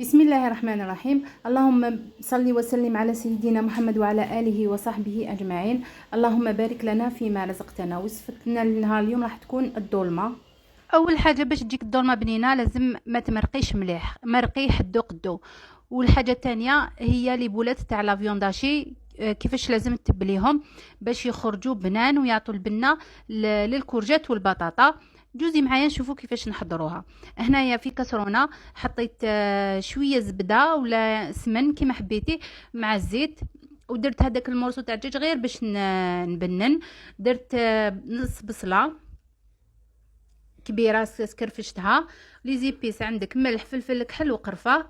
بسم الله الرحمن الرحيم. اللهم صل وسلم على سيدنا محمد وعلى آله وصحبه أجمعين. اللهم بارك لنا فيما رزقتنا. وصفتنا لنهار اليوم راح تكون الدولمة. اول حاجه باش تجيك الدولمه بنينه لازم ما تمرقيش مليح، مرقي حدو قدو. والحاجه الثانيه هي لي بولات تاع لا فيونداشي، كيفاش لازم تبليهم باش يخرجوا بنان ويعطوا البنه للكورجات والبطاطا. جوزي معايا نشوفوا كيفاش نحضروها. هنايا في كسرونه حطيت شويه زبده ولا سمن كيما حبيتي مع الزيت، ودرت هذاك المورسو تاع الدجاج غير باش نبنن. درت نص بصله كبيره سكرفشتها، لي زيبيس عندك ملح فلفل كحل وقرفه.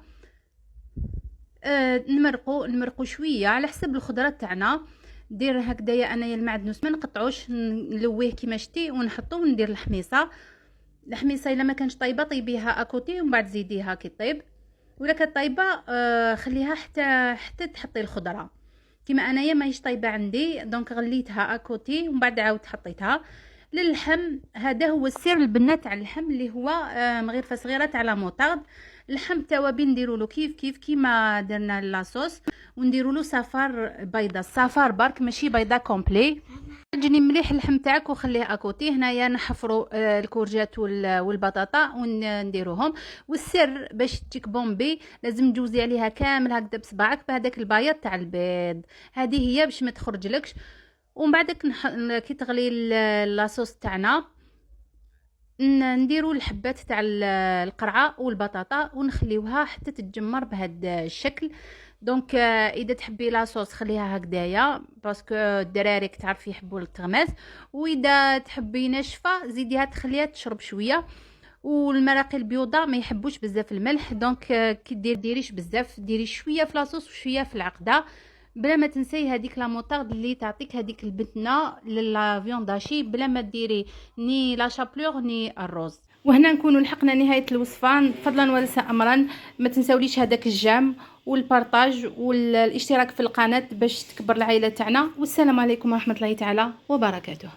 نمرقوا شويه على حسب الخضرات تاعنا. ندير هكذايا انايا المعدنوس ما نقطعوش، نلويه كيما شتي ونحطو وندير الحميصه الا ما كانش طيبه طيبيها اكوتي ومن بعد زيديها كي طيب، ولا كانت طيبه خليها حتى تحطي الخضره. كيما انايا ماهيش طيبه عندي دونك غليتها اكوتي ومن بعد عاود حطيتها. للحم هذا هو السر البنه تاع اللحم اللي هو مغرفه صغيره تاع لا موطارد. اللحم التوابل نديروا له كيف كيما درنا لاصوص، ونديروا له صفار بيضه، الصفار برك ماشي بيضه كومبلي. عجني مليح اللحم تاعك وخليه اكوتي. هنايا نحفروا الكورجات والبطاطا ونديروهم. والسر باش تجيك بومبي لازم تجوزي عليها كامل هكذا بصباعك بهذاك البياض تاع البيض، هذه هي باش ما تخرجلكش. ومن بعدك كي تغلي لاصوص تاعنا نديروا الحبات تاع القرعه والبطاطا ونخليوها حتى تتجمر بهذا الشكل. دونك اذا تحبي لاصوص خليها هكذايا باسكو الدراري تعرفي يحبوا التغماس، واذا تحبي ناشفه زيديها تخليها تشرب شويه. والمراقي البيوضه ما يحبوش بزاف الملح، دونك كي ديريش بزاف ديري شويه في لاصوص وشويه في العقده. بلا ما تنسي هذيك لا موطارد اللي تعطيك هذيك البتنه للا فيونداشي، بلا ما ديري ني لا شابلور ني الروز. وهنا نكونوا لحقنا نهايه الوصفه. فضلا وليس امرا ما تنساوليش هذاك الجام والبارطاج والاشتراك في القناه باش تكبر العائله تاعنا. والسلام عليكم ورحمه الله تعالى وبركاته.